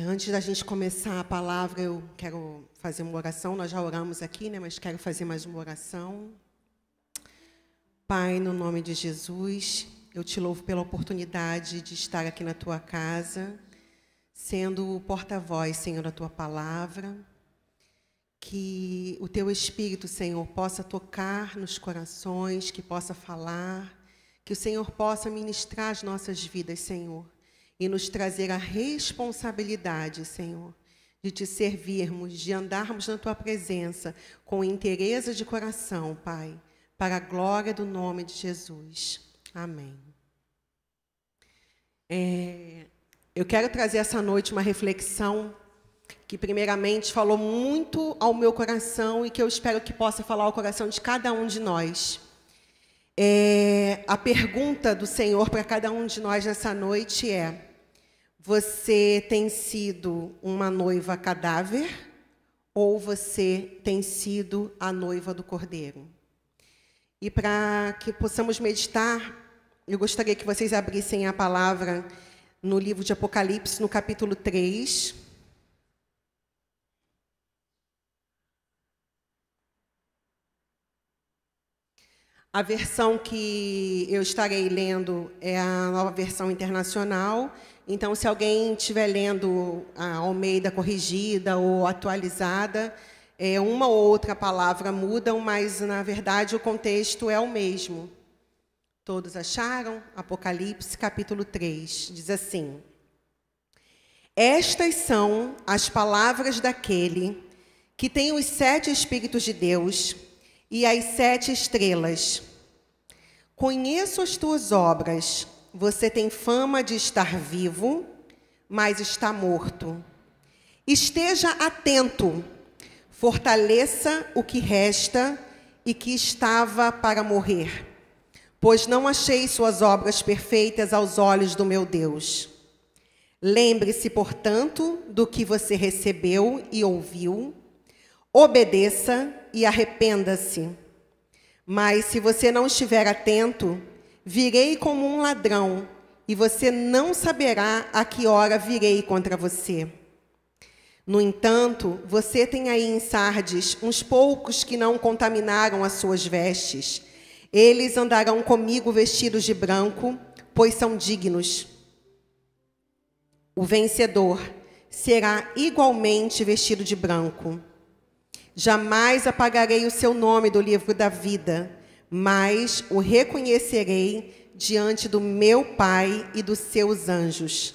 Antes da gente começar a palavra, eu quero fazer uma oração. Nós já oramos aqui, né? Mas quero fazer mais uma oração. Pai, no nome de Jesus, eu te louvo pela oportunidade de estar aqui na tua casa, sendo o porta-voz, Senhor, da tua palavra. Que o teu Espírito, Senhor, possa tocar nos corações, que possa falar, que o Senhor possa ministrar as nossas vidas, Senhor, e nos trazer a responsabilidade, Senhor, de te servirmos, de andarmos na tua presença com inteireza de coração, Pai, para a glória do nome de Jesus. Amém. Eu quero trazer essa noite uma reflexão que primeiramente falou muito ao meu coração e que eu espero que possa falar ao coração de cada um de nós. A pergunta do Senhor para cada um de nós nessa noite é: você tem sido uma noiva cadáver ou você tem sido a noiva do Cordeiro? E para que possamos meditar, eu gostaria que vocês abrissem a palavra no livro de Apocalipse, no capítulo 3. A versão que eu estarei lendo é a Nova Versão Internacional. Então, se alguém estiver lendo a Almeida corrigida ou atualizada, uma ou outra palavra mudam, mas, na verdade, o contexto é o mesmo. Todos acharam? Apocalipse, capítulo 3, diz assim: Estas são as palavras daquele que tem os 7 Espíritos de Deus e as 7 estrelas. Conheço as tuas obras. Você tem fama de estar vivo, mas está morto. Esteja atento, fortaleça o que resta e que estava para morrer, pois não achei suas obras perfeitas aos olhos do meu Deus. Lembre-se, portanto, do que você recebeu e ouviu, obedeça e arrependa-se. Mas se você não estiver atento, virei como um ladrão, e você não saberá a que hora virei contra você. No entanto, você tem aí em Sardes uns poucos que não contaminaram as suas vestes. Eles andarão comigo vestidos de branco, pois são dignos. O vencedor será igualmente vestido de branco. Jamais apagarei o seu nome do livro da vida, mas o reconhecerei diante do meu Pai e dos seus anjos.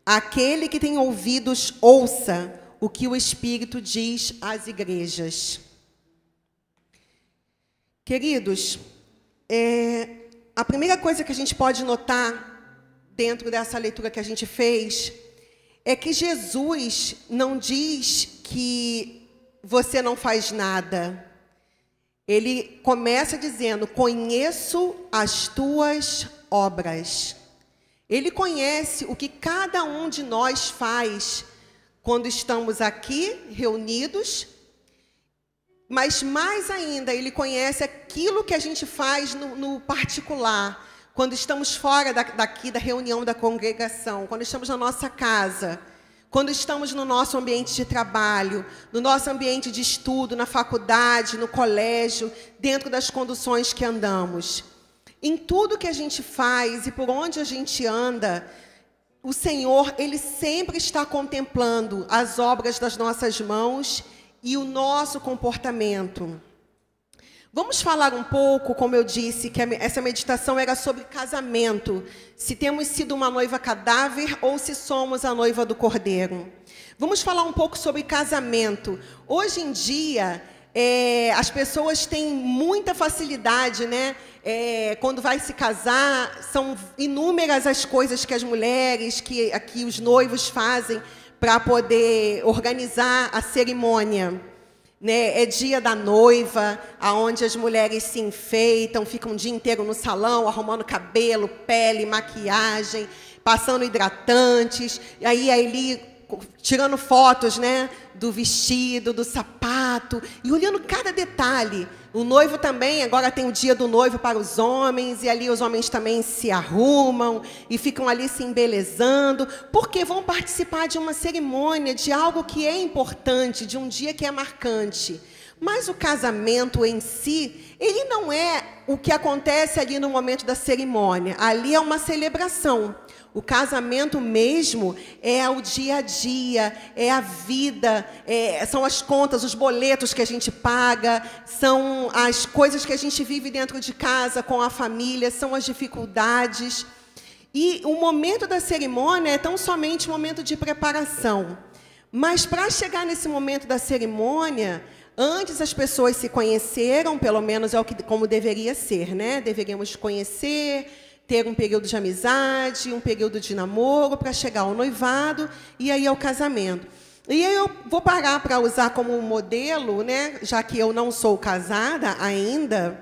Aquele que tem ouvidos, ouça o que o Espírito diz às igrejas. Queridos, a primeira coisa que a gente pode notar dentro dessa leitura que a gente fez é que Jesus não diz que você não faz nada. Ele começa dizendo: conheço as tuas obras. Ele conhece o que cada um de nós faz quando estamos aqui reunidos, mas mais ainda, ele conhece aquilo que a gente faz no particular, quando estamos fora daqui da reunião da congregação, quando estamos na nossa casa, quando estamos no nosso ambiente de trabalho, no nosso ambiente de estudo, na faculdade, no colégio, dentro das conduções que andamos. Em tudo que a gente faz e por onde a gente anda, o Senhor, Ele sempre está contemplando as obras das nossas mãos e o nosso comportamento. Vamos falar um pouco, como eu disse, que essa meditação era sobre casamento. Se temos sido uma noiva cadáver ou se somos a noiva do Cordeiro. Vamos falar um pouco sobre casamento. Hoje em dia, as pessoas têm muita facilidade, né? Quando vai se casar, são inúmeras as coisas que as mulheres, que os noivos fazem para poder organizar a cerimônia. É dia da noiva, onde as mulheres se enfeitam, ficam o dia inteiro no salão, arrumando cabelo, pele, maquiagem, passando hidratantes. E aí tirando fotos, né, do vestido, do sapato, e olhando cada detalhe. O noivo também, agora tem o dia do noivo para os homens, e ali os homens também se arrumam e ficam ali se embelezando, porque vão participar de uma cerimônia, de algo que é importante, de um dia que é marcante. Mas o casamento em si, ele não é o que acontece ali no momento da cerimônia. Ali é uma celebração. O casamento mesmo é o dia a dia, é a vida, são as contas, os boletos que a gente paga, são as coisas que a gente vive dentro de casa com a família, são as dificuldades. E o momento da cerimônia é tão somente um momento de preparação. Mas para chegar nesse momento da cerimônia, antes as pessoas se conheceram, pelo menos é como deveria ser, né? Deveríamos conhecer, ter um período de amizade, um período de namoro, para chegar ao noivado e aí ao casamento. E aí eu vou parar para usar como modelo, né? Já que eu não sou casada ainda,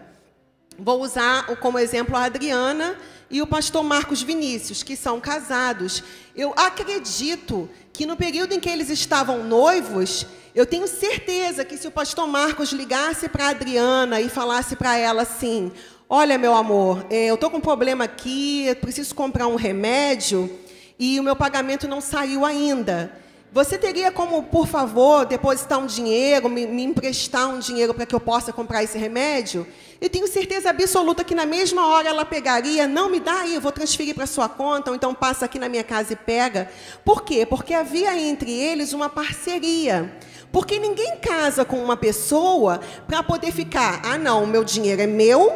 vou usar como exemplo a Adriana e o pastor Marcos Vinícius, que são casados. Eu acredito que no período em que eles estavam noivos, eu tenho certeza que se o pastor Marcos ligasse para a Adriana e falasse para ela assim: olha, meu amor, eu estou com um problema aqui, eu preciso comprar um remédio e o meu pagamento não saiu ainda. Você teria como, por favor, depositar um dinheiro, me emprestar um dinheiro para que eu possa comprar esse remédio? Eu tenho certeza absoluta que na mesma hora ela pegaria, não, me dá aí, eu vou transferir para a sua conta, ou então passa aqui na minha casa e pega. Por quê? Porque havia entre eles uma parceria. Porque ninguém casa com uma pessoa para poder ficar, ah, não, o meu dinheiro é meu,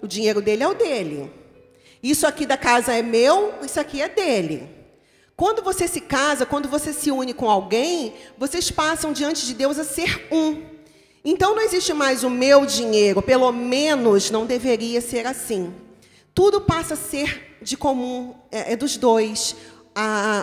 o dinheiro dele é o dele. Isso aqui da casa é meu, isso aqui é dele. Quando você se casa, quando você se une com alguém, vocês passam diante de Deus a ser um. Então não existe mais o meu dinheiro, pelo menos não deveria ser assim. Tudo passa a ser de comum, é dos dois.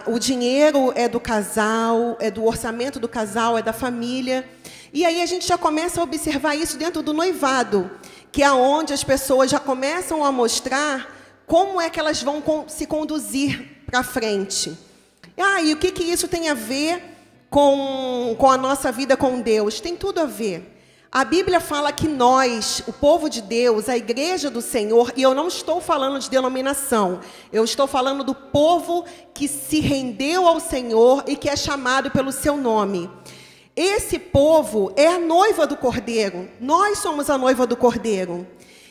O dinheiro é do casal, é do orçamento do casal, é da família. E aí a gente já começa a observar isso dentro do noivado, que é onde as pessoas já começam a mostrar como é que elas vão se conduzir para frente. E o que isso tem a ver com a nossa vida com Deus? Tem tudo a ver. A Bíblia fala que nós, o povo de Deus, a igreja do Senhor, e eu não estou falando de denominação, eu estou falando do povo que se rendeu ao Senhor e que é chamado pelo seu nome. Esse povo é a noiva do Cordeiro. Nós somos a noiva do Cordeiro.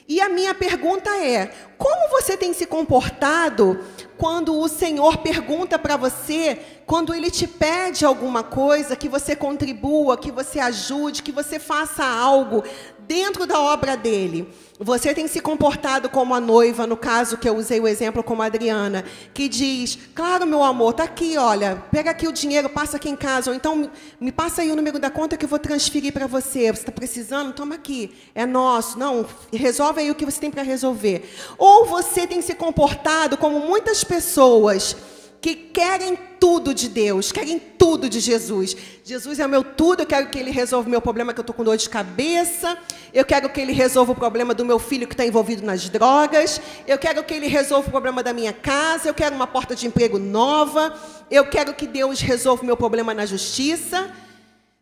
E a minha pergunta é: como você tem se comportado quando o Senhor pergunta para você, quando Ele te pede alguma coisa, que você contribua, que você ajude, que você faça algo dentro da obra dEle? Você tem se comportado como a noiva, no caso que eu usei o exemplo como a Adriana, que diz: claro, meu amor, tá aqui, olha, pega aqui o dinheiro, passa aqui em casa, ou então me passa aí o número da conta que eu vou transferir para você. Você está precisando? Toma aqui, é nosso. Não, resolve aí o que você tem para resolver. Ou você tem se comportado como muitas pessoas que querem tudo de Deus, querem tudo de Jesus. Jesus é o meu tudo, eu quero que Ele resolva o meu problema, que eu estou com dor de cabeça, eu quero que Ele resolva o problema do meu filho que está envolvido nas drogas, eu quero que Ele resolva o problema da minha casa, eu quero uma porta de emprego nova, eu quero que Deus resolva o meu problema na justiça.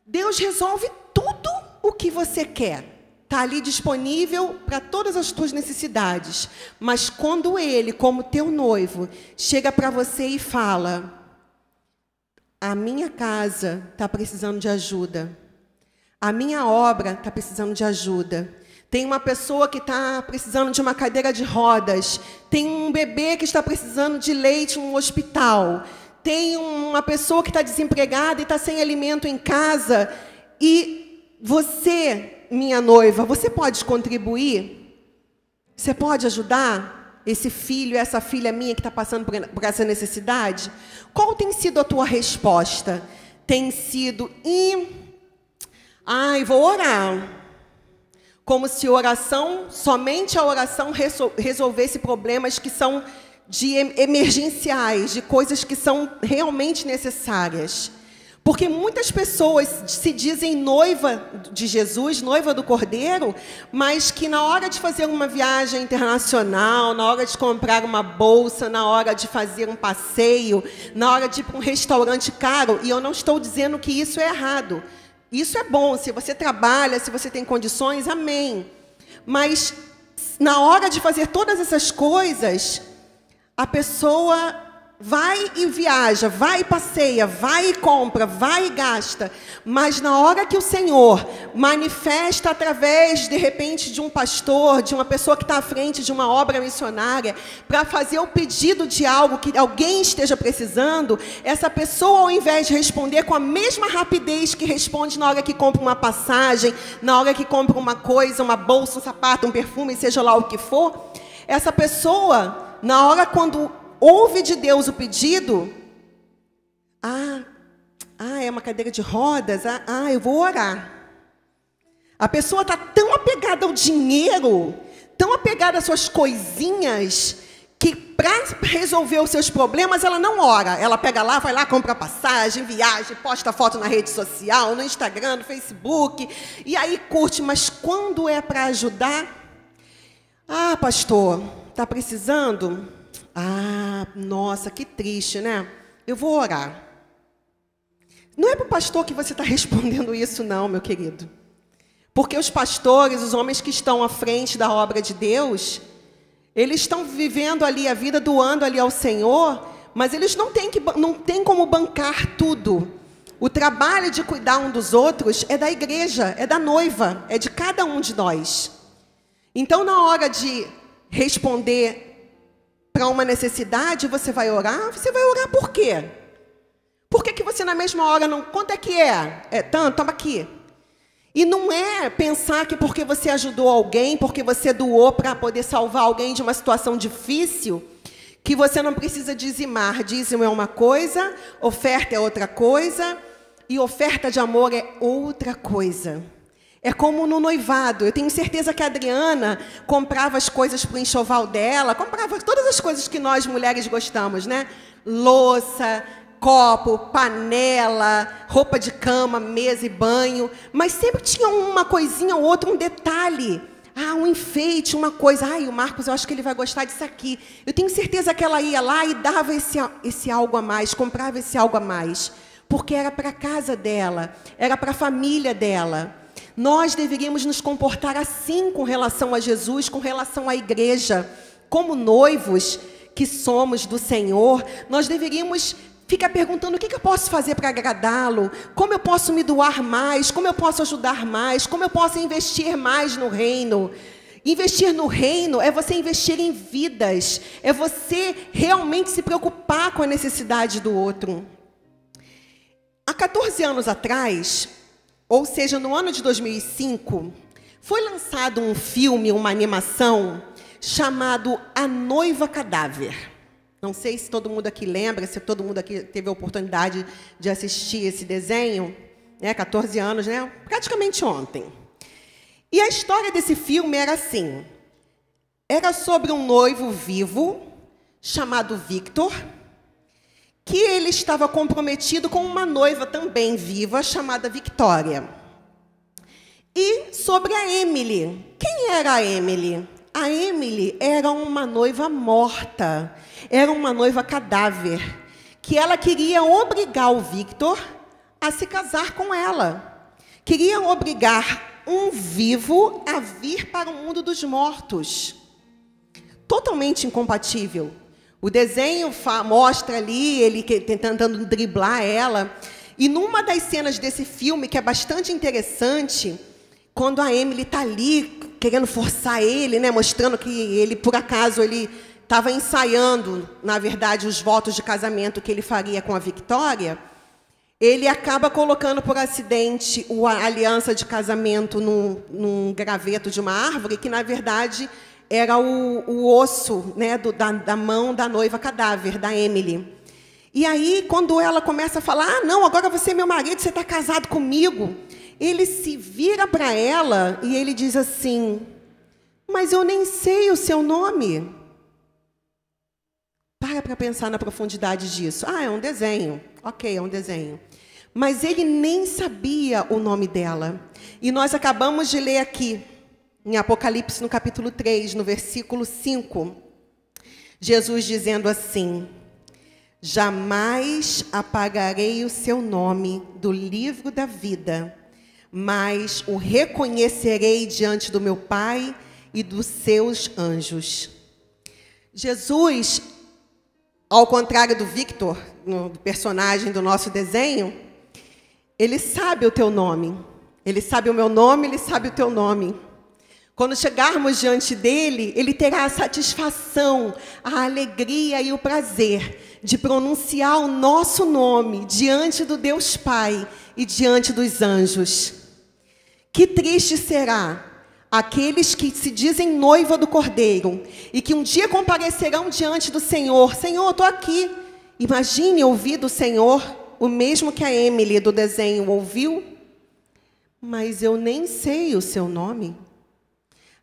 Deus resolve tudo o que você quer. Está ali disponível para todas as tuas necessidades. Mas quando Ele, como teu noivo, chega para você e fala: a minha casa está precisando de ajuda, a minha obra está precisando de ajuda, tem uma pessoa que está precisando de uma cadeira de rodas, tem um bebê que está precisando de leite no hospital, tem uma pessoa que está desempregada e está sem alimento em casa, e você, minha noiva, você pode contribuir? Você pode ajudar esse filho, essa filha minha que está passando por essa necessidade? Qual tem sido a tua resposta? Tem sido, vou orar. Como se somente a oração resolvesse problemas que são emergenciais, de coisas que são realmente necessárias. Porque muitas pessoas se dizem noiva de Jesus, noiva do Cordeiro, mas que na hora de fazer uma viagem internacional, na hora de comprar uma bolsa, na hora de fazer um passeio, na hora de ir para um restaurante caro, e eu não estou dizendo que isso é errado. Isso é bom, se você trabalha, se você tem condições, amém. Mas na hora de fazer todas essas coisas, a pessoa vai e viaja, vai e passeia, vai e compra, vai e gasta. Mas na hora que o Senhor manifesta através, de repente, de um pastor, de uma pessoa que está à frente de uma obra missionária, para fazer o pedido de algo que alguém esteja precisando, essa pessoa, ao invés de responder com a mesma rapidez que responde na hora que compra uma passagem, na hora que compra uma coisa, uma bolsa, um sapato, um perfume, seja lá o que for, essa pessoa, na hora quando ouve de Deus o pedido, é uma cadeira de rodas, eu vou orar. A pessoa está tão apegada ao dinheiro, tão apegada às suas coisinhas, que para resolver os seus problemas, ela não ora. Ela pega lá, vai lá, compra passagem, viaja, posta foto na rede social, no Instagram, no Facebook, e aí curte. Mas quando é para ajudar, pastor, está precisando? Nossa, que triste, né? Eu vou orar. Não é para o pastor que você está respondendo isso, não, meu querido. Porque os pastores, os homens que estão à frente da obra de Deus, eles estão vivendo ali a vida, doando ali ao Senhor, mas eles não têm como bancar tudo. O trabalho de cuidar um dos outros é da igreja, é da noiva, é de cada um de nós. Então, na hora de responder para uma necessidade, você vai orar por quê? Por que você na mesma hora não... Quanto é que é? É tanto, toma aqui. E não é pensar que porque você ajudou alguém, porque você doou para poder salvar alguém de uma situação difícil, que você não precisa dizimar. Dízimo é uma coisa, oferta é outra coisa, e oferta de amor é outra coisa. É como no noivado. Eu tenho certeza que a Adriana comprava as coisas para o enxoval dela, comprava todas as coisas que nós mulheres gostamos, né? Louça, copo, panela, roupa de cama, mesa e banho. Mas sempre tinha uma coisinha ou outra, um detalhe. Um enfeite, uma coisa. O Marcos, eu acho que ele vai gostar disso aqui. Eu tenho certeza que ela ia lá e dava esse algo a mais, comprava esse algo a mais. Porque era para a casa dela, era para a família dela. Nós deveríamos nos comportar assim com relação a Jesus, com relação à igreja. Como noivos que somos do Senhor, nós deveríamos ficar perguntando o que eu posso fazer para agradá-lo, como eu posso me doar mais, como eu posso ajudar mais, como eu posso investir mais no reino. Investir no reino é você investir em vidas, é você realmente se preocupar com a necessidade do outro. Há 14 anos atrás, ou seja, no ano de 2005, foi lançado um filme, uma animação, chamado A Noiva Cadáver. Não sei se todo mundo aqui lembra, se todo mundo aqui teve a oportunidade de assistir esse desenho, né? 14 anos, né? Praticamente ontem. E a história desse filme era assim, era sobre um noivo vivo, chamado Victor, que ele estava comprometido com uma noiva também viva, chamada Victoria. E sobre a Emily. Quem era a Emily? A Emily era uma noiva morta, era uma noiva cadáver, que ela queria obrigar o Victor a se casar com ela. Queria obrigar um vivo a vir para o mundo dos mortos. Totalmente incompatível. O desenho mostra ali ele tentando driblar ela. E numa das cenas desse filme, que é bastante interessante, quando a Emily está ali, querendo forçar ele, né, mostrando que ele, por acaso, ele estava ensaiando, na verdade, os votos de casamento que ele faria com a Victoria, ele acaba colocando por acidente a aliança de casamento num graveto de uma árvore, que, na verdade, era o osso, né, da mão da noiva cadáver, da Emily. E aí, quando ela começa a falar, não, agora você é meu marido, você está casado comigo, ele se vira para ela e ele diz assim, mas eu nem sei o seu nome. Para pensar na profundidade disso. É um desenho. Ok, é um desenho. mas ele nem sabia o nome dela. E nós acabamos de ler aqui, em Apocalipse, no capítulo 3, no versículo 5, Jesus dizendo assim: jamais apagarei o seu nome do livro da vida, mas o reconhecerei diante do meu Pai e dos seus anjos. Jesus, ao contrário do Victor, no personagem do nosso desenho, ele sabe o teu nome. Ele sabe o meu nome, ele sabe o teu nome. Quando chegarmos diante dele, ele terá a satisfação, a alegria e o prazer de pronunciar o nosso nome diante do Deus Pai e diante dos anjos. Que triste será aqueles que se dizem noiva do Cordeiro e que um dia comparecerão diante do Senhor. Senhor, eu estou aqui. Imagine ouvir do Senhor o mesmo que a Emily do desenho ouviu, mas eu nem sei o seu nome.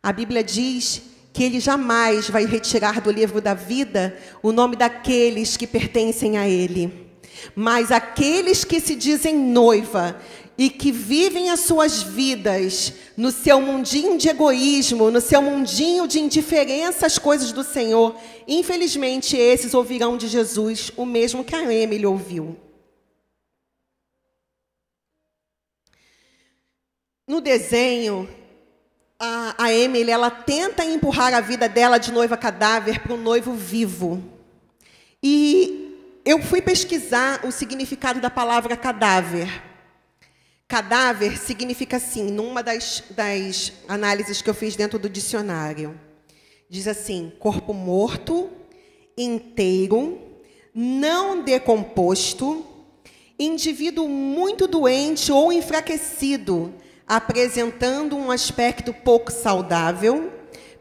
A Bíblia diz que ele jamais vai retirar do livro da vida o nome daqueles que pertencem a ele. Mas aqueles que se dizem noiva e que vivem as suas vidas no seu mundinho de egoísmo, no seu mundinho de indiferença às coisas do Senhor, infelizmente esses ouvirão de Jesus o mesmo que a Emily ouviu. No desenho, a Emily, ela tenta empurrar a vida dela de noiva cadáver para um noivo vivo. E eu fui pesquisar o significado da palavra cadáver. Cadáver significa assim, numa das análises que eu fiz dentro do dicionário. Diz assim: corpo morto, inteiro, não decomposto, indivíduo muito doente ou enfraquecido, apresentando um aspecto pouco saudável,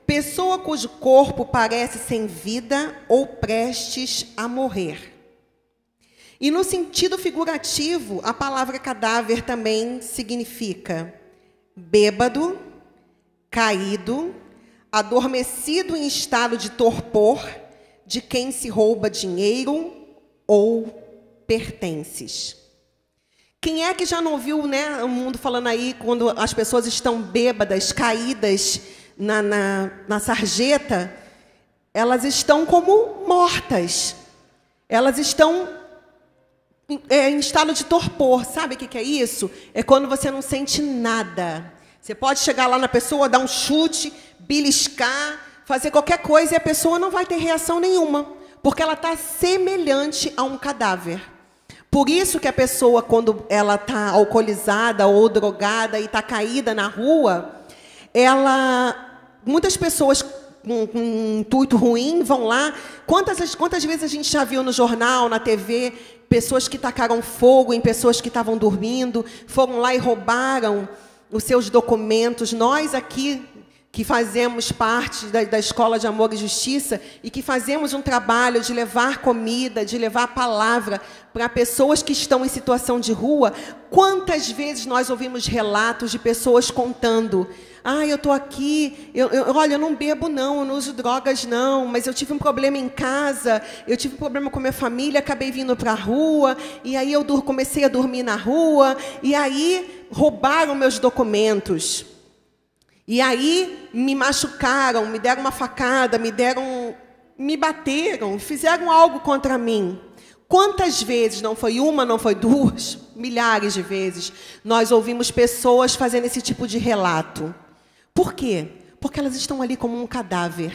pessoa cujo corpo parece sem vida ou prestes a morrer. E no sentido figurativo, a palavra cadáver também significa bêbado, caído, adormecido em estado de torpor, de quem se rouba dinheiro ou pertences. Quem é que já não viu, né, o mundo falando aí, quando as pessoas estão bêbadas, caídas na sarjeta, elas estão como mortas. Elas estão em estado de torpor. Sabe o que é isso? É quando você não sente nada. Você pode chegar lá na pessoa, dar um chute, beliscar, fazer qualquer coisa e a pessoa não vai ter reação nenhuma, porque ela está semelhante a um cadáver. Por isso que a pessoa, quando ela está alcoolizada ou drogada e está caída na rua, muitas pessoas com um intuito ruim vão lá. Quantas vezes a gente já viu no jornal, na TV, pessoas que tacaram fogo em pessoas que estavam dormindo, foram lá e roubaram os seus documentos. Nós aqui, que fazemos parte da Escola de Amor e Justiça e que fazemos um trabalho de levar comida, de levar a palavra para pessoas que estão em situação de rua, quantas vezes nós ouvimos relatos de pessoas contando: eu estou aqui, olha, eu não bebo não, eu não uso drogas não, mas eu tive um problema em casa, eu tive um problema com minha família, acabei vindo para a rua, e aí eu comecei a dormir na rua, e aí roubaram meus documentos. E aí me machucaram, me deram uma facada, me bateram, fizeram algo contra mim. Quantas vezes, não foi uma, não foi duas, milhares de vezes, nós ouvimos pessoas fazendo esse tipo de relato. Por quê? Porque elas estão ali como um cadáver.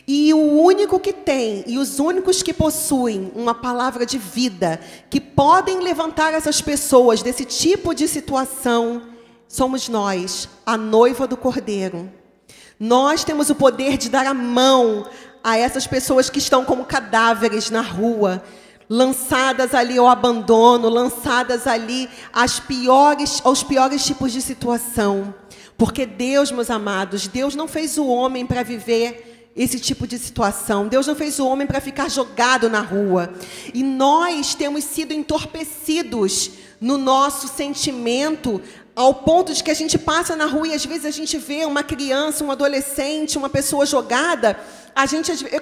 E o único que tem, e os únicos que possuem uma palavra de vida, que podem levantar essas pessoas desse tipo de situação, somos nós, a noiva do Cordeiro. Nós temos o poder de dar a mão a essas pessoas que estão como cadáveres na rua, lançadas ali ao abandono, lançadas ali aos piores tipos de situação. Porque Deus, meus amados, Deus não fez o homem para viver esse tipo de situação. Deus não fez o homem para ficar jogado na rua. E nós temos sido entorpecidos no nosso sentimento, ao ponto de que a gente passa na rua e às vezes a gente vê uma criança, um adolescente, uma pessoa jogada,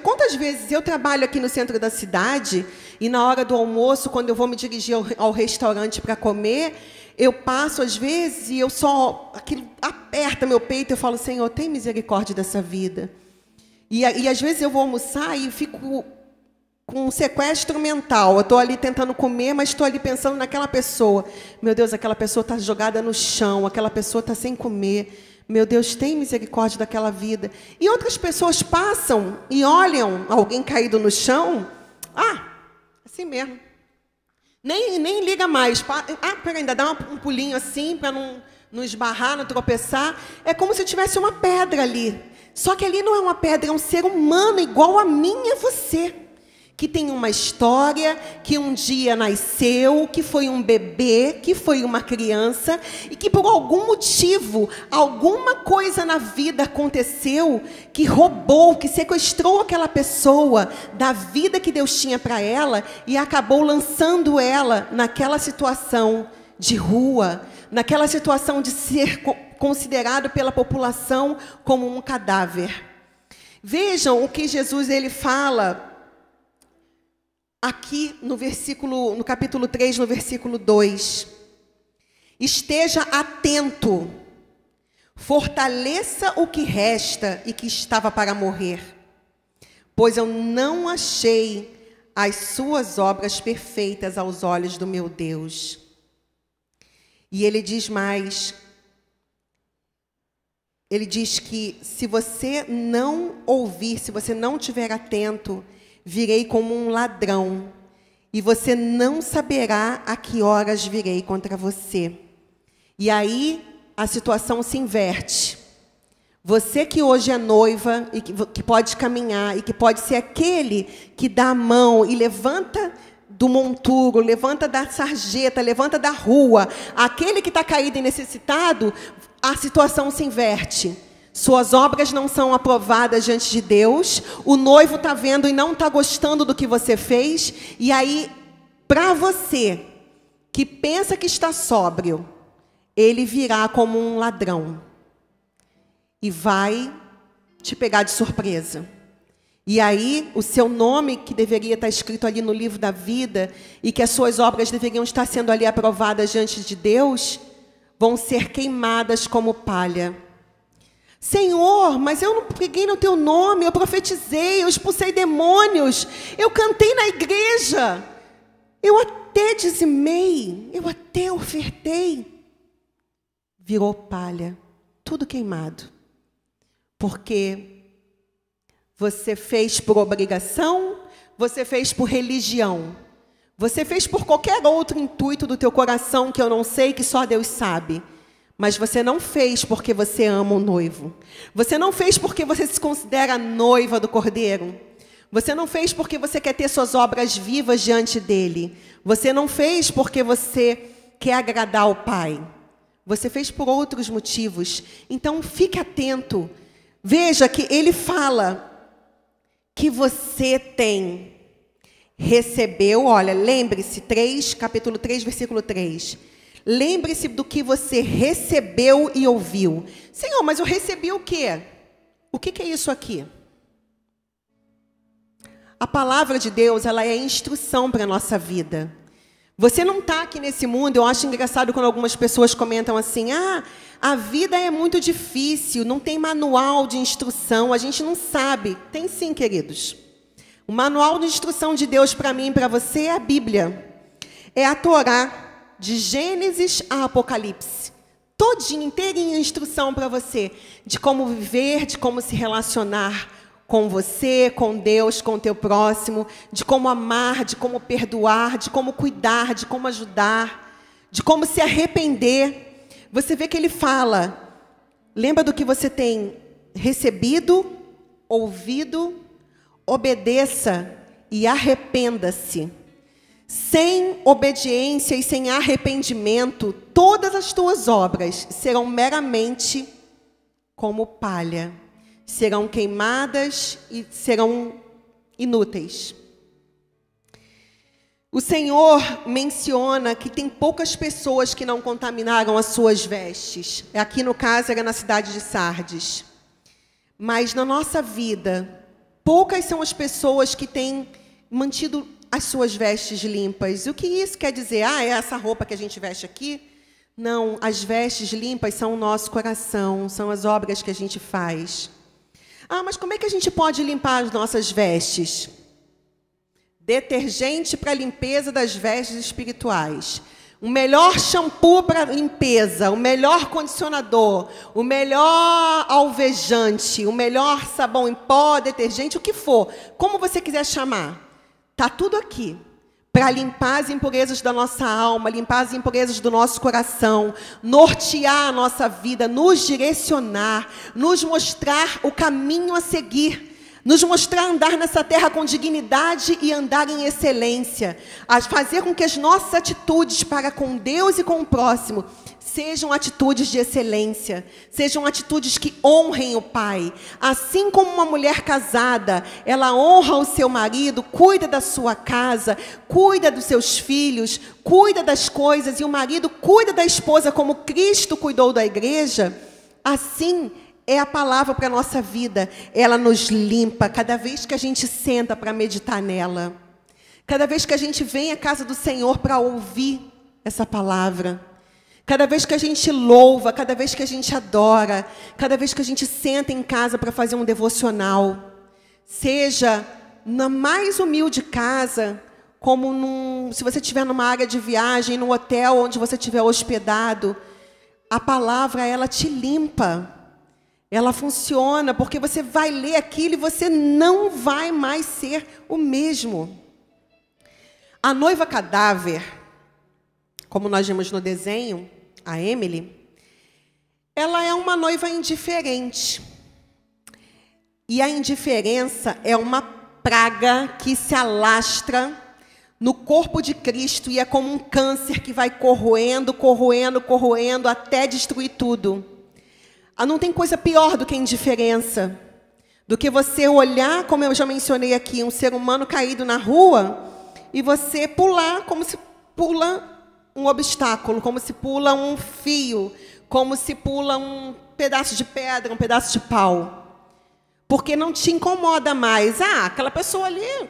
Quantas vezes eu trabalho aqui no centro da cidade e na hora do almoço, quando eu vou me dirigir ao restaurante para comer, eu passo às vezes e aquilo aperta meu peito, eu falo, Senhor, tem misericórdia dessa vida. E às vezes eu vou almoçar e fico com um sequestro mental. Eu estou ali tentando comer, mas estou ali pensando naquela pessoa. Meu Deus, aquela pessoa está jogada no chão, aquela pessoa está sem comer. Meu Deus, tem misericórdia daquela vida. E outras pessoas passam e olham alguém caído no chão. Assim mesmo. Nem liga mais. Peraí, ainda dá um pulinho assim para não esbarrar, não tropeçar. É como se tivesse uma pedra ali. Só que ali não é uma pedra, é um ser humano igual a mim e a você. Que tem uma história, que um dia nasceu, que foi um bebê, que foi uma criança, e que por algum motivo, alguma coisa na vida aconteceu, que roubou, que sequestrou aquela pessoa da vida que Deus tinha para ela, e acabou lançando ela naquela situação de rua, naquela situação de ser considerado pela população como um cadáver. Vejam o que Jesus ele fala aqui no capítulo 3, no versículo 2. Esteja atento, fortaleça o que resta e que estava para morrer, pois eu não achei as suas obras perfeitas aos olhos do meu Deus. E ele diz mais, ele diz que se você não ouvir, se você não estiver atento, virei como um ladrão, e você não saberá a que horas virei contra você. E aí a situação se inverte. Você que hoje é noiva, e que pode caminhar, e que pode ser aquele que dá a mão e levanta do monturo, levanta da sarjeta, levanta da rua, aquele que está caído e necessitado, a situação se inverte. Suas obras não são aprovadas diante de Deus, o noivo está vendo e não está gostando do que você fez, e aí, para você, que pensa que está sóbrio, ele virá como um ladrão, e vai te pegar de surpresa. E aí, o seu nome, que deveria estar escrito ali no livro da vida, e que as suas obras deveriam estar sendo ali aprovadas diante de Deus, vão ser queimadas como palha. Senhor, mas eu não preguei no teu nome, eu profetizei, eu expulsei demônios, eu cantei na igreja, eu até dizimei, eu até ofertei. Virou palha, tudo queimado. Porque você fez por obrigação, você fez por religião, você fez por qualquer outro intuito do teu coração que eu não sei, que só Deus sabe. Mas você não fez porque você ama o noivo. Você não fez porque você se considera noiva do Cordeiro. Você não fez porque você quer ter suas obras vivas diante dele. Você não fez porque você quer agradar ao Pai. Você fez por outros motivos. Então, fique atento. Veja que ele fala que você recebeu, olha, lembre-se, capítulo 3, versículo 3. Lembre-se do que você recebeu e ouviu. Senhor, mas eu recebi o quê? O que é isso aqui? A palavra de Deus, ela é instrução para a nossa vida. Você não está aqui nesse mundo, eu acho engraçado quando algumas pessoas comentam assim, a vida é muito difícil, não tem manual de instrução, a gente não sabe. Tem sim, queridos. O manual de instrução de Deus para mim e para você é a Bíblia. É a Torá. De Gênesis a Apocalipse, todinho, inteirinho, instrução para você, de como viver, de como se relacionar com você, com Deus, com o teu próximo, de como amar, de como perdoar, de como cuidar, de como ajudar, de como se arrepender. Você vê que ele fala, lembra do que você tem recebido, ouvido, obedeça e arrependa-se. Sem obediência e sem arrependimento, todas as tuas obras serão meramente como palha. Serão queimadas e serão inúteis. O Senhor menciona que tem poucas pessoas que não contaminaram as suas vestes. Aqui no caso era na cidade de Sardes. Mas na nossa vida, Poucas são as pessoas que têm mantido as suas vestes limpas. O que isso quer dizer? Ah, é essa roupa que a gente veste aqui? Não, as vestes limpas são o nosso coração, são as obras que a gente faz. Ah, mas como é que a gente pode limpar as nossas vestes? Detergente para limpeza das vestes espirituais. O melhor shampoo para limpeza, o melhor condicionador, o melhor alvejante, o melhor sabão em pó, detergente, o que for. Como você quiser chamar. Está tudo aqui. Para limpar as impurezas da nossa alma, limpar as impurezas do nosso coração, nortear a nossa vida, nos direcionar, nos mostrar o caminho a seguir, nos mostrar andar nessa terra com dignidade e andar em excelência, a fazer com que as nossas atitudes para com Deus e com o próximo sejam atitudes de excelência, sejam atitudes que honrem o Pai. Assim como uma mulher casada, ela honra o seu marido, cuida da sua casa, cuida dos seus filhos, cuida das coisas, e o marido cuida da esposa como Cristo cuidou da igreja, assim é a palavra para a nossa vida. Ela nos limpa cada vez que a gente senta para meditar nela. Cada vez que a gente vem à casa do Senhor para ouvir essa palavra. Cada vez que a gente louva, cada vez que a gente adora, cada vez que a gente senta em casa para fazer um devocional, seja na mais humilde casa, como se você estiver numa área de viagem, no hotel onde você estiver hospedado, a palavra, ela te limpa. Ela funciona, porque você vai ler aquilo e você não vai mais ser o mesmo. A noiva cadáver, como nós vimos no desenho, a Emily, ela é uma noiva indiferente. E a indiferença é uma praga que se alastra no corpo de Cristo e é como um câncer que vai corroendo, corroendo, corroendo até destruir tudo. Não tem coisa pior do que a indiferença, do que você olhar, como eu já mencionei aqui, um ser humano caído na rua e você pular como se pula um obstáculo, como se pula um fio, como se pula um pedaço de pedra, um pedaço de pau. Porque não te incomoda mais. Ah, aquela pessoa ali,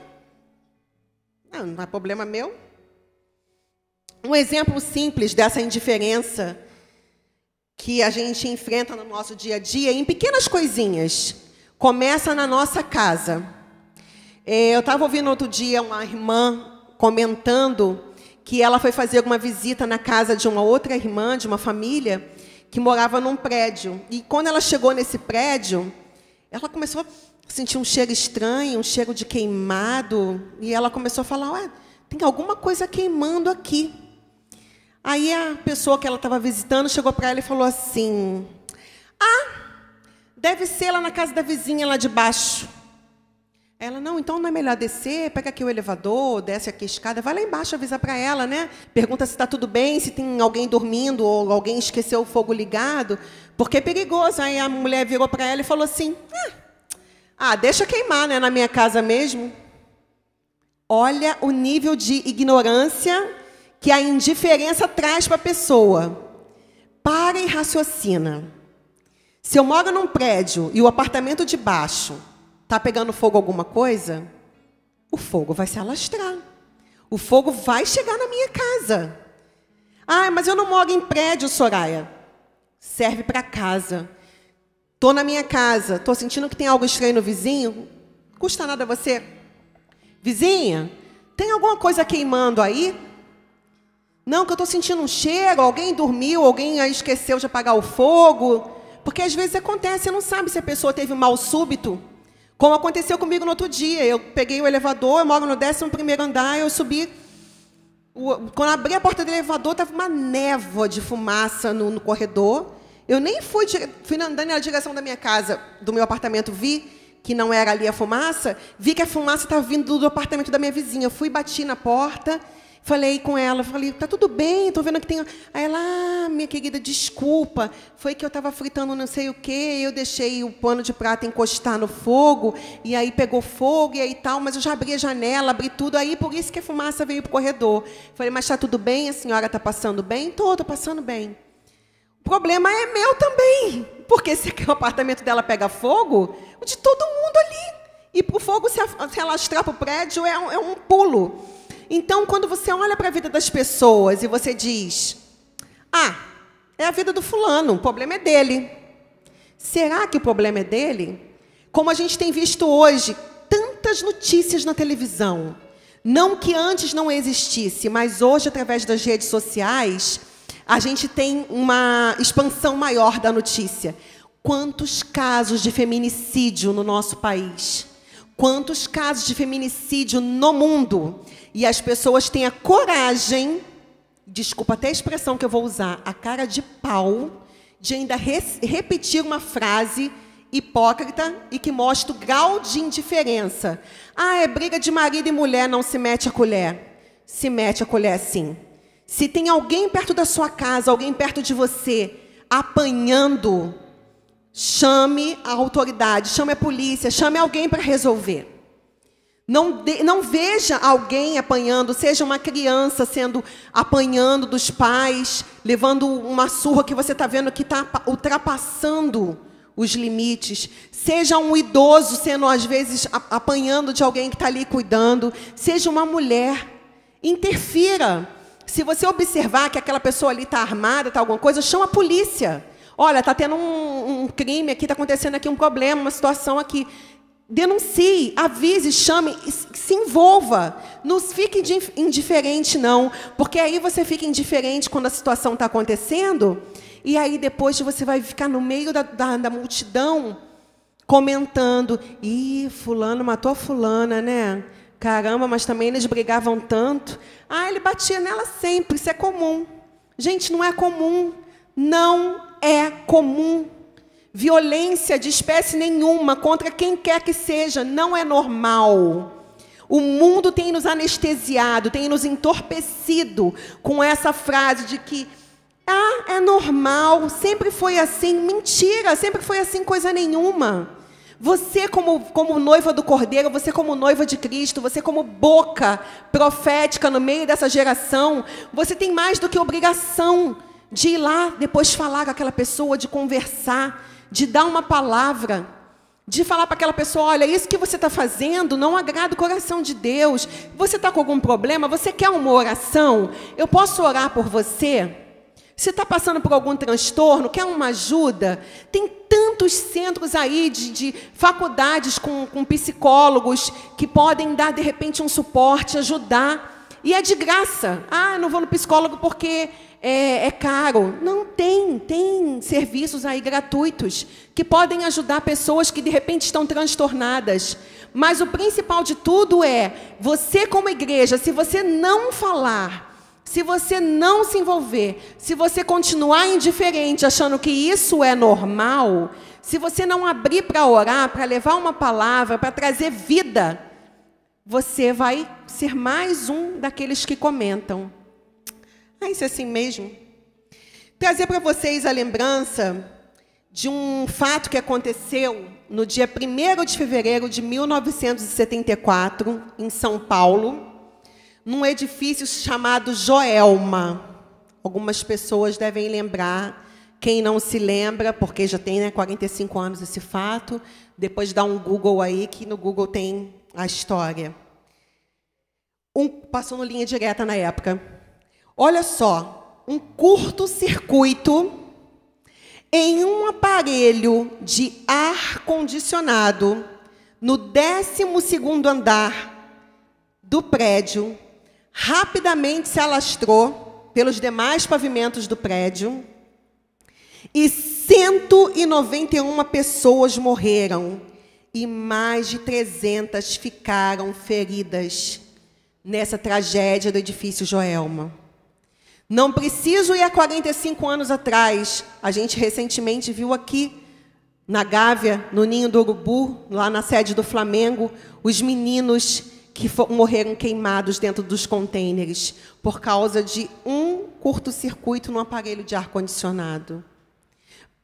não é problema meu. Um exemplo simples dessa indiferença que a gente enfrenta no nosso dia a dia, em pequenas coisinhas. Começa na nossa casa. Eu estava ouvindo outro dia uma irmã comentando que ela foi fazer uma visita na casa de uma outra irmã, de uma família, que morava num prédio. E quando ela chegou nesse prédio, ela começou a sentir um cheiro estranho, um cheiro de queimado, e ela começou a falar, ué, tem alguma coisa queimando aqui. Aí a pessoa que ela estava visitando chegou para ela e falou assim, deve ser lá na casa da vizinha lá de baixo. Ela, não, então não é melhor descer, pega aqui o elevador, desce aqui a escada, vai lá embaixo avisar para ela, né? Pergunta se está tudo bem, se tem alguém dormindo ou alguém esqueceu o fogo ligado, porque é perigoso. Aí a mulher virou para ela e falou assim, deixa queimar, né, na minha casa mesmo. Olha o nível de ignorância que a indiferença traz para a pessoa. Para e raciocina. Se eu moro num prédio e o apartamento de baixo está pegando fogo alguma coisa, o fogo vai se alastrar. O fogo vai chegar na minha casa. Mas eu não moro em prédio, Soraya. Serve para casa. Estou na minha casa, estou sentindo que tem algo estranho no vizinho. Custa nada você. Vizinha, tem alguma coisa queimando aí? Não, que eu estou sentindo um cheiro, alguém dormiu, alguém esqueceu de apagar o fogo. Porque às vezes acontece, você não sabe se a pessoa teve um mal súbito. Como aconteceu comigo no outro dia. Eu peguei o elevador, eu moro no 11º andar, eu subi. Quando abri a porta do elevador, estava uma névoa de fumaça no corredor. Eu nem fui andando na direção da minha casa, do meu apartamento, vi que não era ali a fumaça, vi que a fumaça estava vindo do apartamento da minha vizinha. Eu fui, bati na porta, falei com ela, falei, tá tudo bem, estou vendo que tem... Aí ela, minha querida, desculpa, foi que eu estava fritando não sei o quê, eu deixei o pano de prata encostar no fogo, e aí pegou fogo, e aí tal, mas eu já abri a janela, abri tudo, aí por isso que a fumaça veio para o corredor. Falei, mas está tudo bem? A senhora está passando bem? Estou passando bem. O problema é meu também, porque se o apartamento dela pega fogo, o de todo mundo ali. E para o fogo se alastrar para o prédio é um pulo. Então, quando você olha para a vida das pessoas e você diz, é a vida do fulano, o problema é dele. Será que o problema é dele? Como a gente tem visto hoje, tantas notícias na televisão. Não que antes não existisse, mas hoje, através das redes sociais, a gente tem uma expansão maior da notícia. Quantos casos de feminicídio no nosso país? Quantos casos de feminicídio no mundo? E as pessoas têm a coragem, desculpa até a expressão que eu vou usar, a cara de pau, de ainda repetir uma frase hipócrita e que mostra o grau de indiferença. É briga de marido e mulher, não se mete a colher. Se mete a colher, sim. Se tem alguém perto da sua casa, alguém perto de você, apanhando, chame a autoridade, chame a polícia, chame alguém para resolver. Não veja alguém apanhando, seja uma criança apanhando dos pais, levando uma surra que você está vendo que está ultrapassando os limites. Seja um idoso sendo, às vezes, apanhando de alguém que está ali cuidando. Seja uma mulher. Interfira. Se você observar que aquela pessoa ali está armada, está alguma coisa, chama a polícia. Olha, está tendo um crime aqui, está acontecendo aqui um problema, uma situação aqui. Denuncie, avise, chame, se envolva. Não fique indiferente, não. Porque aí você fica indiferente quando a situação está acontecendo, e aí depois você vai ficar no meio da multidão comentando. Ih, fulano matou a fulana, né? Caramba, mas também eles brigavam tanto. Ele batia nela sempre, isso é comum. Gente, não é comum. Não é comum. Violência de espécie nenhuma contra quem quer que seja não é normal. O mundo tem nos anestesiado, tem nos entorpecido com essa frase de que é normal, sempre foi assim. Mentira, sempre foi assim coisa nenhuma. Você como noiva do Cordeiro, você como noiva de Cristo, você como boca profética no meio dessa geração, você tem mais do que obrigação de ir lá depois falar com aquela pessoa, de conversar, de dar uma palavra, de falar para aquela pessoa, olha, isso que você está fazendo não agrada o coração de Deus. Você está com algum problema? Você quer uma oração? Eu posso orar por você? Você está passando por algum transtorno? Quer uma ajuda? Tem tantos centros aí de faculdades com psicólogos que podem dar, de repente, um suporte, ajudar. E é de graça. Eu não vou no psicólogo porque é caro. Não, tem serviços aí gratuitos que podem ajudar pessoas que, de repente, estão transtornadas. Mas o principal de tudo é, você como igreja, se você não falar, se você não se envolver, se você continuar indiferente, achando que isso é normal, se você não abrir para orar, para levar uma palavra, para trazer vida, você vai ser mais um daqueles que comentam. Isso é assim mesmo. Trazer para vocês a lembrança de um fato que aconteceu no dia 1º de fevereiro de 1974, em São Paulo, num edifício chamado Joelma. Algumas pessoas devem lembrar. Quem não se lembra, porque já tem 45 anos esse fato, depois dá um Google aí, que no Google tem a história. Passou no Linha Direta na época. Olha só, um curto-circuito em um aparelho de ar-condicionado no 12º andar do prédio, rapidamente se alastrou pelos demais pavimentos do prédio e 191 pessoas morreram e mais de 300 ficaram feridas nessa tragédia do edifício Joelma. Não preciso ir a 45 anos atrás. A gente recentemente viu aqui, na Gávea, no Ninho do Urubu, lá na sede do Flamengo, os meninos que morreram queimados dentro dos contêineres por causa de um curto-circuito no aparelho de ar-condicionado.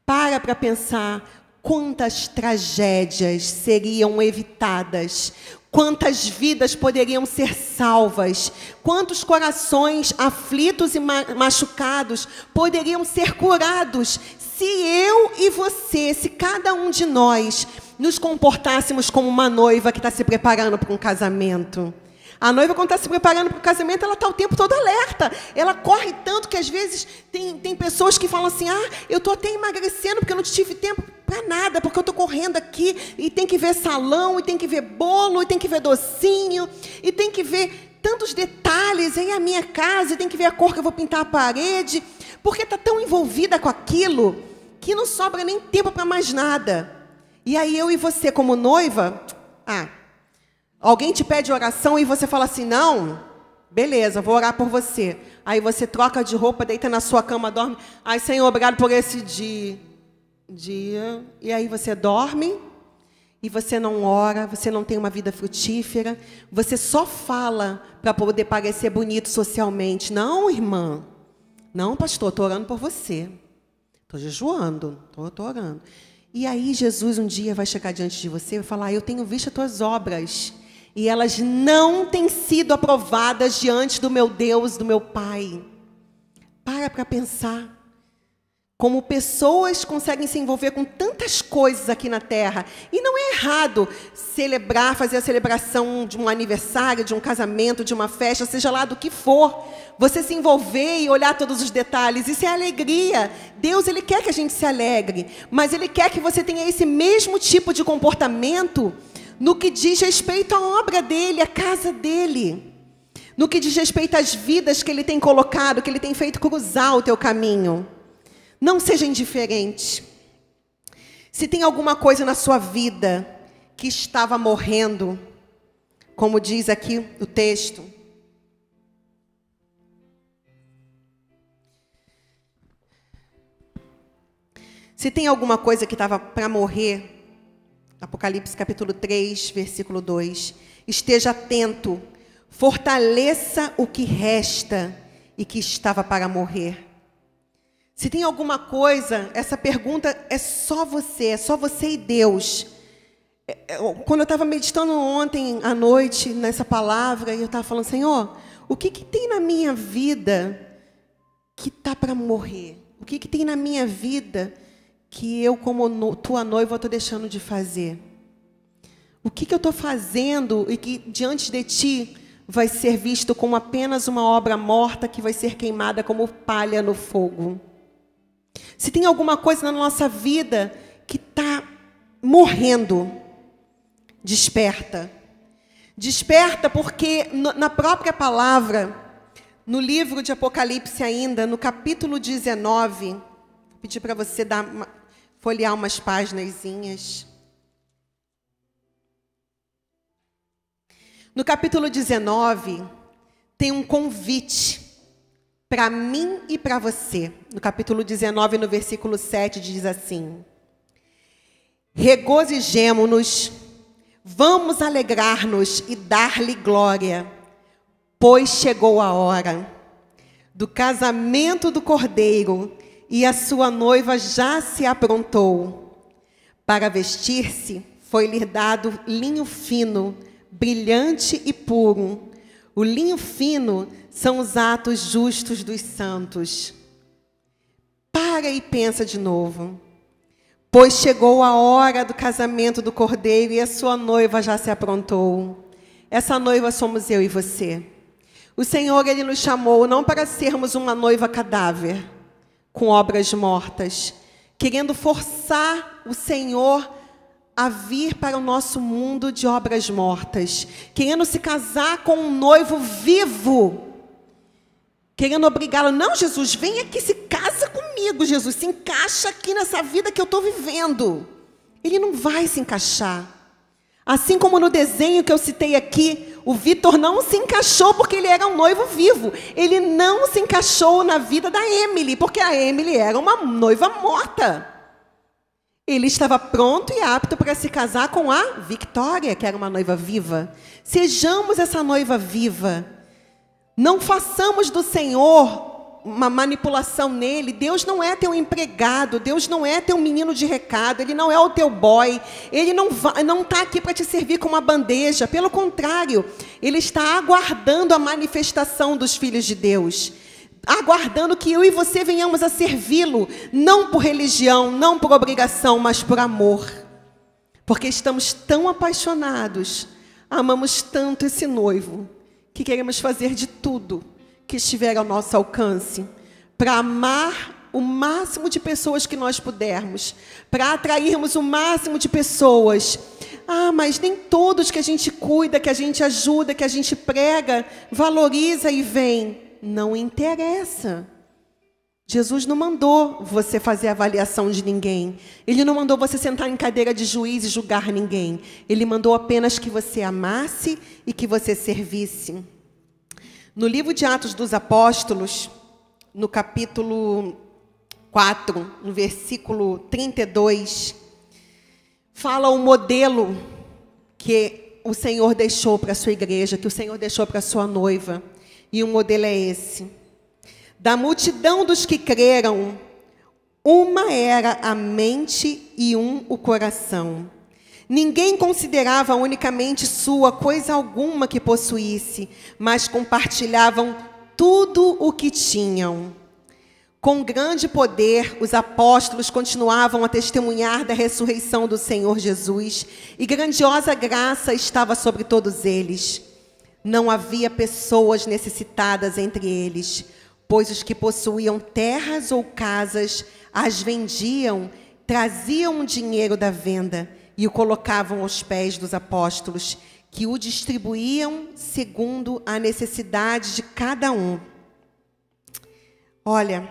Para pensar quantas tragédias seriam evitadas, quantas vidas poderiam ser salvas, quantos corações aflitos e machucados poderiam ser curados se eu e você, se cada um de nós nos comportássemos como uma noiva que está se preparando para um casamento. A noiva, quando está se preparando para o casamento, ela está o tempo todo alerta. Ela corre tanto que, às vezes, tem pessoas que falam assim, eu estou até emagrecendo porque eu não tive tempo para nada, porque eu estou correndo aqui e tem que ver salão, e tem que ver bolo, e tem que ver docinho, e tem que ver tantos detalhes em a minha casa, e tem que ver a cor que eu vou pintar a parede, porque está tão envolvida com aquilo que não sobra nem tempo para mais nada. E aí eu e você, como noiva, alguém te pede oração e você fala assim, não, beleza, vou orar por você. Aí você troca de roupa, deita na sua cama, dorme. Ai, Senhor, obrigado por esse dia. E aí você dorme e você não ora, você não tem uma vida frutífera, você só fala para poder parecer bonito socialmente. Não, irmã. Não, pastor, estou orando por você. Estou jejuando, estou orando. E aí Jesus um dia vai chegar diante de você e vai falar, eu tenho visto as tuas obras. E elas não têm sido aprovadas diante do meu Deus, do meu Pai. Para pensar. Como pessoas conseguem se envolver com tantas coisas aqui na Terra. E não é errado celebrar, fazer a celebração de um aniversário, de um casamento, de uma festa, seja lá do que for. Você se envolver e olhar todos os detalhes, isso é alegria. Deus, Ele quer que a gente se alegre. Mas Ele quer que você tenha esse mesmo tipo de comportamento no que diz respeito à obra dEle, à casa dEle. No que diz respeito às vidas que Ele tem colocado, que Ele tem feito cruzar o teu caminho. Não seja indiferente. Se tem alguma coisa na sua vida que estava morrendo, como diz aqui o texto, se tem alguma coisa que estava para morrer, Apocalipse capítulo 3, versículo 2, esteja atento, fortaleça o que resta e que estava para morrer. Se tem alguma coisa, essa pergunta é só você e Deus. Quando eu estava meditando ontem à noite nessa palavra, e eu estava falando, Senhor, o que tem na minha vida que está para morrer? O que tem na minha vida que eu, como tua noiva, estou deixando de fazer? O que eu estou fazendo e que diante de ti vai ser visto como apenas uma obra morta que vai ser queimada como palha no fogo? Se tem alguma coisa na nossa vida que está morrendo, desperta. Desperta porque na própria palavra, no livro de Apocalipse ainda, no capítulo 19, vou pedir para você folhear umas páginazinhas. No capítulo 19, tem um convite para mim e para você. No capítulo 19, no versículo 7, diz assim: regozijemo-nos, vamos alegrar-nos e dar-lhe glória, pois chegou a hora do casamento do Cordeiro, e a sua noiva já se aprontou. Para vestir-se, foi-lhe dado linho fino, brilhante e puro. O linho fino são os atos justos dos santos. Para e pensa de novo. Pois chegou a hora do casamento do Cordeiro e a sua noiva já se aprontou. Essa noiva somos eu e você. O Senhor, Ele nos chamou não para sermos uma noiva cadáver, com obras mortas, querendo forçar o Senhor a vir para o nosso mundo de obras mortas, querendo se casar com um noivo vivo, querendo obrigá-lo. Não, Jesus, vem aqui, se casa comigo, Jesus, se encaixa aqui nessa vida que eu estou vivendo. Ele não vai se encaixar. Assim como no desenho que eu citei aqui, o Vitor não se encaixou porque ele era um noivo vivo. Ele não se encaixou na vida da Emily, porque a Emily era uma noiva morta. Ele estava pronto e apto para se casar com a Victoria, que era uma noiva viva. Sejamos essa noiva viva. Não façamos do Senhor uma manipulação nele. Deus não é teu empregado, Deus não é teu menino de recado, Ele não é o teu boy, Ele não está aqui para te servir com uma bandeja. Pelo contrário, Ele está aguardando a manifestação dos filhos de Deus, aguardando que eu e você venhamos a servi-lo, não por religião, não por obrigação, mas por amor. Porque estamos tão apaixonados, amamos tanto esse noivo, que queremos fazer de tudo que estiver ao nosso alcance para amar o máximo de pessoas que nós pudermos, para atrairmos o máximo de pessoas. Ah, mas nem todos que a gente cuida, que a gente ajuda, que a gente prega, valoriza e vem. Não interessa. Jesus não mandou você fazer avaliação de ninguém. Ele não mandou você sentar em cadeira de juiz e julgar ninguém. Ele mandou apenas que você amasse e que você servisse. No livro de Atos dos Apóstolos, no capítulo 4, no versículo 32, fala o modelo que o Senhor deixou para a sua igreja, que o Senhor deixou para a sua noiva. E o modelo é esse. Da multidão dos que creram, uma era a mente e um o coração. Ninguém considerava unicamente sua coisa alguma que possuísse, mas compartilhavam tudo o que tinham. Com grande poder, os apóstolos continuavam a testemunhar da ressurreição do Senhor Jesus, e grandiosa graça estava sobre todos eles. Não havia pessoas necessitadas entre eles, pois os que possuíam terras ou casas as vendiam, traziam o dinheiro da venda e o colocavam aos pés dos apóstolos, que o distribuíam segundo a necessidade de cada um. Olha,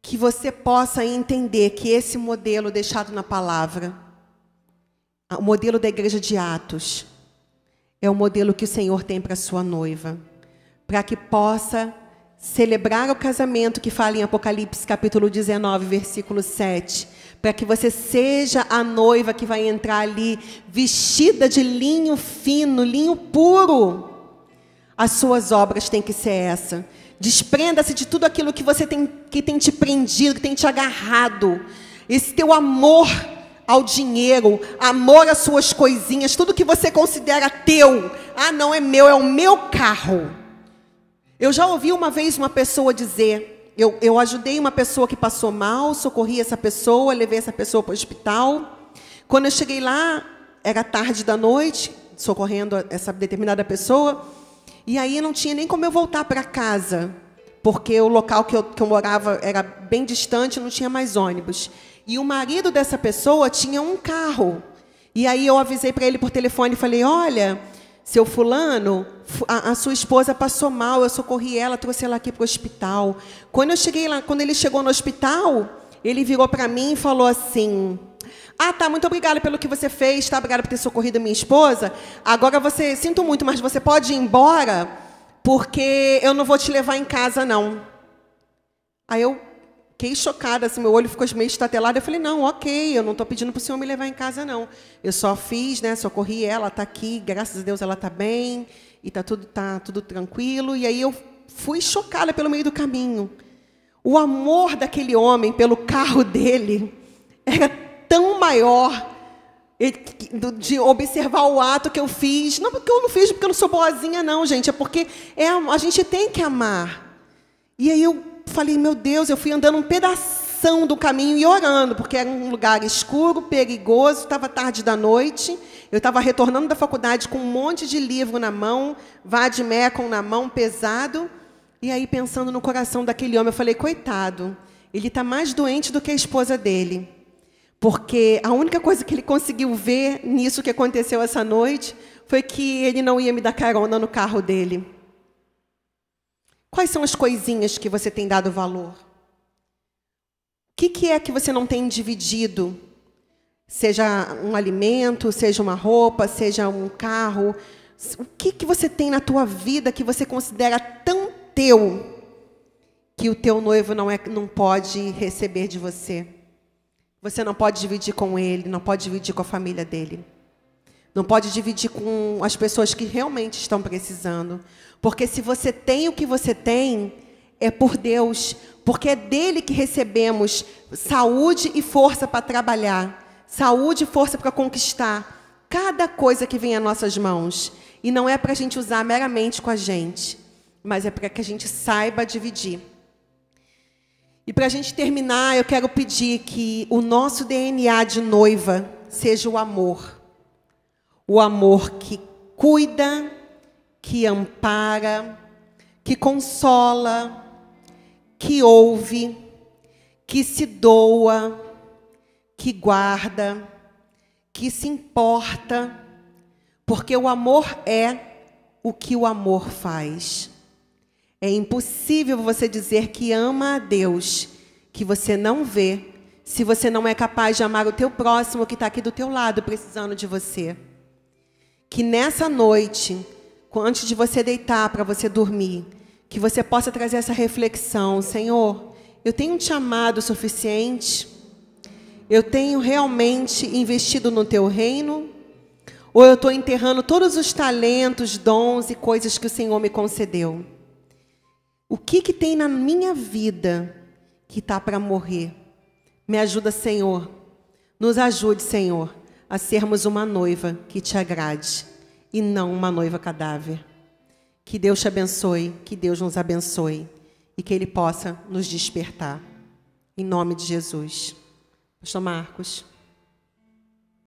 que você possa entender que esse modelo deixado na palavra, o modelo da igreja de Atos, é o modelo que o Senhor tem para a sua noiva, para que possa celebrar o casamento que fala em Apocalipse capítulo 19, versículo 7, para que você seja a noiva que vai entrar ali vestida de linho fino, linho puro. As suas obras têm que ser essa. Desprenda-se de tudo aquilo que você tem, que tem te prendido, que tem te agarrado. Esse teu amor ao dinheiro, amor às suas coisinhas, tudo que você considera teu. Ah, não é meu, é o meu carro. Eu já ouvi uma vez uma pessoa dizer, eu ajudei uma pessoa que passou mal, socorri essa pessoa, levei essa pessoa para o hospital. Quando eu cheguei lá, era tarde da noite, socorrendo essa determinada pessoa, e aí não tinha nem como eu voltar para casa, porque o local que eu morava era bem distante, não tinha mais ônibus. E o marido dessa pessoa tinha um carro. E aí eu avisei para ele por telefone e falei, olha, seu fulano, a sua esposa passou mal, eu socorri ela, trouxe ela aqui para o hospital. Quando eu cheguei lá, quando ele chegou no hospital, ele virou para mim e falou assim, ah, tá, muito obrigada pelo que você fez, tá, obrigada por ter socorrido a minha esposa. Agora você, sinto muito, mas você pode ir embora, porque eu não vou te levar em casa, não. Aí eu fiquei chocada, assim, meu olho ficou meio estatelado. Eu falei, não, ok, eu não estou pedindo para o senhor me levar em casa, não. Eu só fiz, né, socorri ela, está aqui, graças a Deus ela está bem, e tá tudo tranquilo. E aí eu fui chocada pelo meio do caminho. O amor daquele homem pelo carro dele era tão maior de observar o ato que eu fiz. Não porque eu não fiz, porque eu não sou boazinha, não, gente. É porque a gente tem que amar. E aí eu falei, meu Deus, eu fui andando um pedação do caminho e orando, porque era um lugar escuro, perigoso, estava tarde da noite, eu estava retornando da faculdade com um monte de livro na mão, vade-mecum na mão, pesado, e aí pensando no coração daquele homem, eu falei, coitado, ele está mais doente do que a esposa dele, porque a única coisa que ele conseguiu ver nisso que aconteceu essa noite foi que ele não ia me dar carona no carro dele. Quais são as coisinhas que você tem dado valor? O que é que você não tem dividido? Seja um alimento, seja uma roupa, seja um carro. O que você tem na tua vida que você considera tão teu que o teu noivo não pode receber de você? Você não pode dividir com ele, não pode dividir com a família dele. Não pode dividir com as pessoas que realmente estão precisando. Porque se você tem o que você tem, é por Deus. Porque é dele que recebemos saúde e força para trabalhar. Saúde e força para conquistar cada coisa que vem às nossas mãos. E não é para a gente usar meramente com a gente, mas é para que a gente saiba dividir. E para a gente terminar, eu quero pedir que o nosso DNA de noiva seja o amor. O amor que cuida, que ampara, que consola, que ouve, que se doa, que guarda, que se importa, porque o amor é o que o amor faz. É impossível você dizer que ama a Deus, que você não vê, se você não é capaz de amar o teu próximo que está aqui do teu lado, precisando de você. Que nessa noite, antes de você deitar para você dormir, que você possa trazer essa reflexão: Senhor, eu tenho te amado o suficiente? Eu tenho realmente investido no teu reino? Ou eu estou enterrando todos os talentos, dons e coisas que o Senhor me concedeu? O que tem na minha vida que está para morrer? Me ajuda, Senhor. Nos ajude, Senhor, a sermos uma noiva que te agrade e não uma noiva cadáver. Que Deus te abençoe, que Deus nos abençoe e que Ele possa nos despertar. Em nome de Jesus. Pastor Marcos.